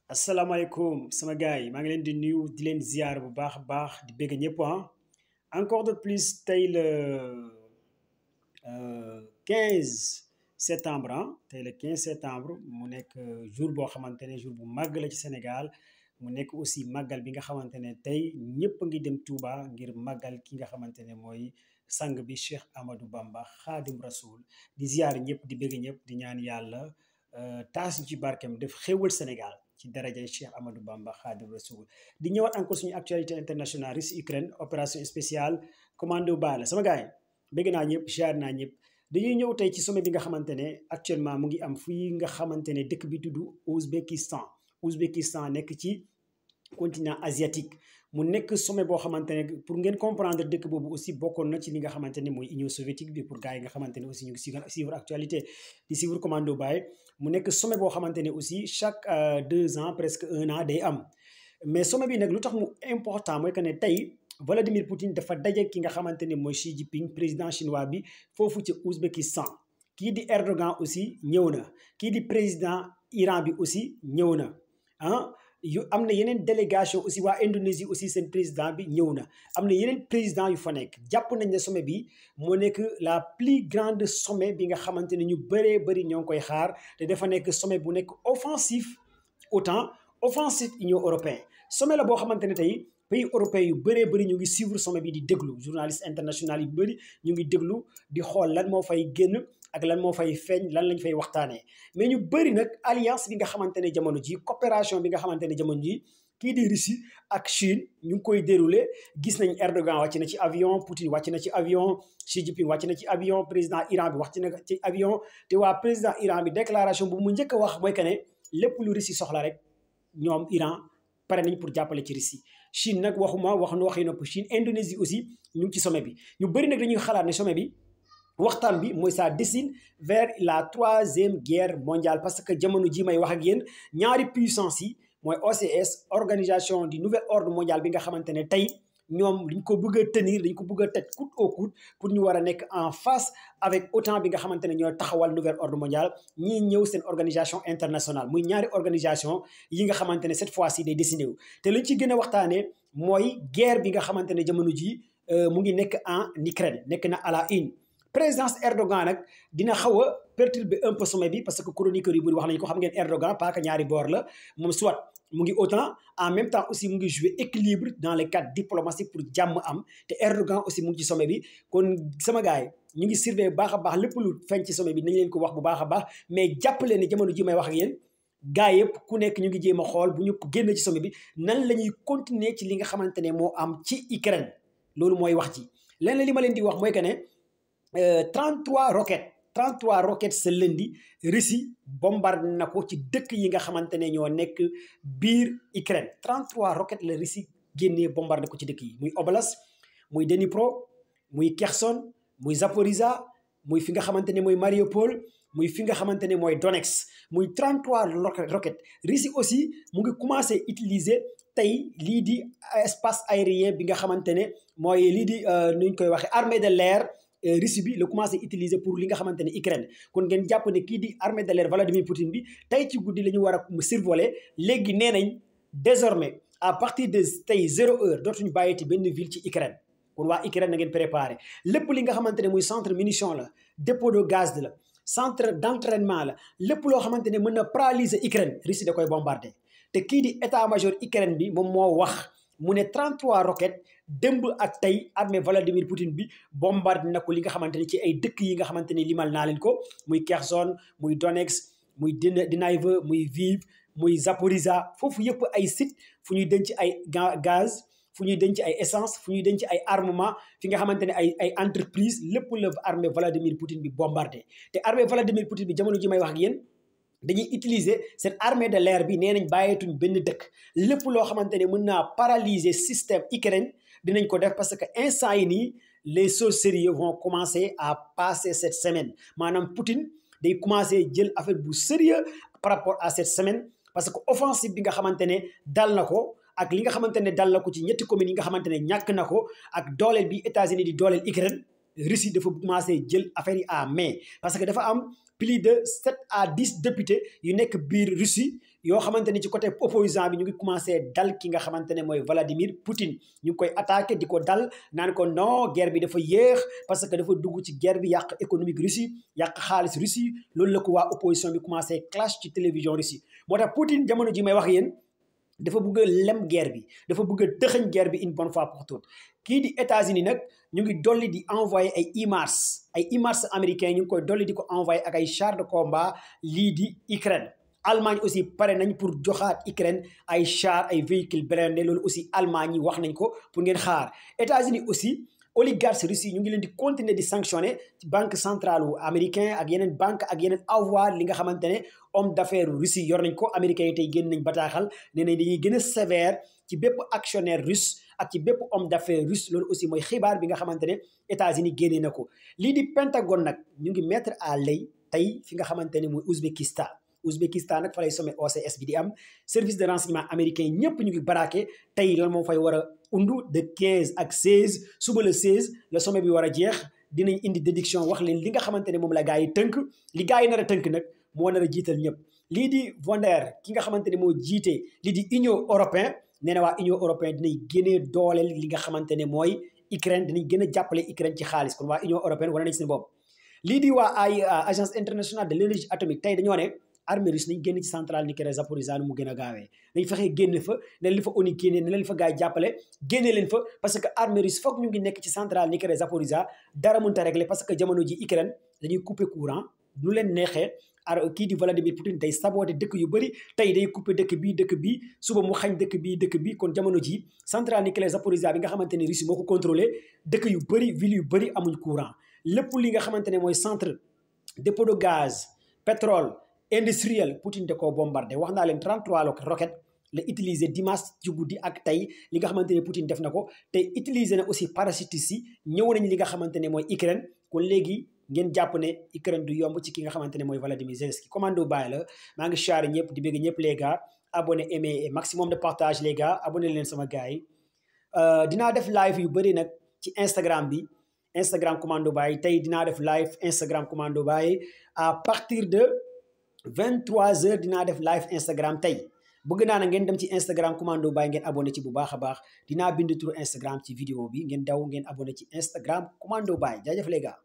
asalaamaaleykum sama gars yi maa ngi leen di nuyu di leen ziar bu baax a baax di bëgg ñëpp encore de plus tey le 15 septembre tey le 15 septembre mu nekk jour boo xamante ne jour bu màgg la ci Sénégal mu nekk aussi màggal bi nga xamante ne tey ñëpp a ngi dem Touba ngir màggal ki nga xamante ne mooy sang bi Cheikh Amadou Bamba Khadim Rasoul di ziar ñëpp di bëgg ñëpp di ñaan yàlla taas ñu ci barkeem def xéewal Sénégal ci darajay Cheikh Amadou Bamba Khadim Rasoul di ñëwaat encore suñu actualité internationale Russie Ukraine opération spéciale commando Bala sama gars yi bëgg naa ñëpp ziar naa ñëpp dañuy ñëw tey ci sommet bi nga xamante ne actuellement mu ngi am fii nga xamante ne dëkk bi tudd Ouzbékistan nekk ci continent asiatique mu nekk sommet boo xamante ne pour ngeen comprendre dëkk boobu aussi bokkoon na ci li nga xamante ne mooy Union soviétique bi pour gars yi nga xamante ne aussi ñu ngi suivre actualité di suivre commando Baye mu nekk sommet boo xamante ne aussi chaque 2 ans presque 1 an day am mais sommet bi nag lu tax mu important mooy que ne tey Vladimir Poutine dafa daje ki nga xamante ne mooy Xi Jinping président chinois bi foofu ci Ouzbékistan kii di Erdogan aussi ñëw na kii di président Iran bi aussi ñëw na yu am na yeneen délégation aussi waa Indonésie aussi seen président bi ñëw na am na yeneen président yu fa nekk jàpp nañ ne sommet bi moo nekk la plus grande sommet bi nga xamante ne ñu bëree bëri ñoo ngi koy xaar te dafa nekk sommet bu nekk offensif OTAN offensif Union européenne sommet la boo xamante ne tey pays européens yu bëree bëri ñu ngi suivre sommet bi di déglu journaliste international yu bëri ñu ngi déglu di xool lan moo fay génn ak lan moo fay feeñ lan lañ fay waxtaanee mais ñu bëri nag alliance bi nga xamante ne jamono ji coopération bi nga xamante ne jamono ji kii di Russie ak Chine ñu ngi koy déroulé gis nañ Erdogan wàcc na ci avion Poutine wàcc na ci avion Xi Jinping wàcc na ci avion président Iran bi wàcc na ci avion te waa président Iran bi déclaration bu mu njëkk a wax mooy que ne lépp lu Russie soxla rek ñoom Iran pare nañ pour jàppale ci Russie Chine nag waxi nopp Chine Indonésie aussi ñu ngi ci sommet bi ñu bëri nag dañuy xalaat ne sommet bi waxtaan bi mooy ça dessine vers la 3e guerre mondiale parce que jamono ji may wax ak yéen ñaari puissance yi mooy OCS organisation du nouvel ordre mondial bi nga xamante ne tey ñoom dañ ko bëgg a tenir dañ ko bëgg a teg coûte au coûte pour ñu war a nekk en face avec OTAN bi nga xamante ne ñooy taxawal nouvel ordre mondial ñii ñëw seen organisation internationale muy ñaari organisation yi nga xamante ne cette fois-ci day dessiné wu te lañ ci gën a waxtaanee mooy guerre bi nga xamante ne jamono ji mu ngi nekk en Ukraine nekk na à la une présidence Erdogan nag dina xaw a perturber un peu sommet bi parce que chroniqueurs yu bëri wax nañu ko xam ngeen Erdogan pas que ñaari boor la moom soit mu ngi OTAN en même temps aussi mu ngi jouer équilibre dans le cadre diplomatique pour jàmm am te Erdogan aussi mu ngi ci sommet bi kon sama gars yi ñu ngi surveiller baax a baax lépp lu feeñ ci sommet bi nañ leen ko wax bu baax a baax mais jàppale ne jamono ji may wax ak yéen gars yëpp ku nekk ñu ngi jéem a xool bu ñu génn ci sommet bi nan la ñuy continuer ci li nga xamante ne moo am ci Ukraine loolu mooy wax ci leneen li ma leen di wax mooy que ne 33 roquettes ce lundi Russie bombardé na ko ci dëkk yi nga xamante ne ñoo nekk biir Ukraine 33 roquettes la Russie génnee bombardé ko ci dëkk yi muy Oblast muy Dnipro muy Kherson muy Zaporizhzhia muy fi nga xamante ne mooy Mariupol muy fi nga xamante ne mooy Donetsk muy 33 roquettes Russie aussi mu ngi commencé utiliser tey lii di espace aérien bi nga xamante ne mooy lii di nu ñu koy waxee armée de l'air Russie bi la commencé utiliser pour li nga xamante ne Ukraine kon ngeen jàpp ne kii di armée de l'air Vladimir Poutine bi tey ci guddi la ñu war a survoler léegi nee nañ désormais à partir de tey 0 heure dootuñu bàyyeti benn ville ci Ukraine kon waa Ukraine na ngeen préparé lépp li nga xamante ne muy centre munition la dépôt de gaz la centre d'entraînement la lépp loo xamante ne mën na paralyser Ukraine Russie da koy bombarder te kii di état-major Ukraine bi moom moo wax mu ne 33 roquettes démb ak tey armée Vladimir Poutine bi bombardé na ko li nga xamante ne ci ay dëkk yi nga xamante ne limal naa leen ko muy Kherson muy Donetsk muy Dnipro muy Lviv muy Zaporizhzhia foofu yëpp ay site fu ñuy denc ay gaz fu ñuy denc ay essence fu ñuy denc ay armement fi nga xamante ne ay entreprise lépp la armée Vladimir Poutine bi bombardé te armée Vladimir Poutine bi jamono ji may wax ak yéen dañuy utiliser cette armée de l'air bi nee nañ bàyyeetuñ benn dëkk lépp loo xamante ne mën naa paralyser système Ukraine dinañ ko def parce que instant yi nii les choses sérieux vont commencer à passer cette semaine maanaam Poutine day commencer jël affaire bu sérieux par rapport à cette semaine parce que offensive bi nga xamante ne dal na ko ak li nga xamante ne dal na ko ci ñetti communes yi nga xamante ne ñàkk na ko ak dooleel bi États-Unis di dooleel Ukraine Russie dafa commencé jël affaire yi à main parce que dafa am plus de 7 à 10 députés yu nekk biir Russie yoo xamante ni ci côté opposant bi ñu ngi commencé dal ki nga xamante ne mooy Vladimir Poutine ñu ngi koy attaqué di ko dal naan ko non guerre bi dafa yéex parce que dafa dugg ci guerre bi yàq économique Russie yàq xaalis Russie loolu la ko waa opposition bi commencé clash ci télévision Russie moo tax Poutine jamono ji may wax yéen dafa bëgg a lem guerre bi dafa bëgg a dëxëñ guerre bi une bonne fois pour toutes kii di États-Unis nag ñu ngi dolli di envoyé ay HIMARS américains ñu ngi koy dolli di ko envoyé ak ay chars de combat lii di Ukraine. Allemagne aussi pare nañ pour joxaat Ukraine ay chars ay véhicules blindés loolu aussi Allemagne yi wax nañ ko pour ngeen xaar États-Unis aussi. Oligarques russes ñu ngi leen di continuer di sanctionner ci banque centrale américain ak yeneen banque ak yeneen avoir li nga xamante ne homme d'affaires russie yor nañ ko américains yi tey génn nañ bataaxal nee nañ dañuy gën a sévère ci bépp actionnaire russe ak ci bépp homme d'affaires russe loolu aussi mooy xibaar bi nga xamante ne États-Unis génnee na ko lii di Pentagone nag ñu ngi mettre à l'état tey fi nga xamante ne mooy Ouzbékistan nag fa lay sommet OCS bi di am service de renseignement américain ñëpp ñu ngi baraake tey lan moom fay war a undu de 15 ak 16 suba le 16 le sommet bi war a jeex dinañ indi déduction wax leen li nga xamante ne moom la gars yi tënk li gars yi nar a tënk nag moo nar a jiital ñëpp lii di von der ki nga xamante ne moo jiite lii di Union européenne nee na waa Union européenne dinañ génnee dooleel li nga xamante ne mooy Ukraine dinañ gën a jàppale Ukraine ci xaalis kon waa Union européenne wane nañ seen bopp lii di waa ay agence internationale de l'énergie atomique tey dañoo ne armée russe nañ génn ci centrale nucléaire Zaporizhzhia mu gën a gaawee nañ fexe génn fa ne leen fa ONU génne ne leen fa gars yi jàppale génne leen fa parce que armée russe foog ñu ngi nekk ci centrale nucléaire Zaporizhzhia dara mënut a régler parce que jamono ji Ukraine dañuy couper courant lu leen neexee kii di Vladimir Poutine day saboté dëkk yu bëri tey day couper dëkk bii suba mu xañ dëkk bii kon jamono ji centrale nucléaire Zaporizhzhia bi nga xamante ne Russie moo ko contrôlé dëkk yu bëri ville yu bëri amuñ courant lépp li nga xamante ne mooy centre dépôt de gaz pétrole industriel Poutine da koo bombardé wax naa leen 33 roquettes la utiliser dimanche ci guddi ak tey li nga xamante ne Poutine def na ko te utiliser na aussi parachutistes yi ñëw nañ li nga xamante ne mooy Ukraine kon léegi ngeen jàpp ne Ukraine du yomb ci ki nga xamante ne mooy Volodymyr Zelensky commando bàyyi la maa ngi charre ñëpp di bëgg ñëpp les gars abonné aimé et maximum de partage les gars abonné leen sama gars yi dinaa def live yu bëri nag ci Instagram bi Instagram commando bàyyi tey dinaa def live Instagram commando bàyyi à partir de 23h dinaa def live Instagram tey bëgg naa na ngeen dem ci Instagram commando Baye ngeen abonné ci bu baax a baax dinaa bind turu Instagram ci vidéo bi ngeen daw ngeen abonné ci Instagram commando Baye jaajëf les gars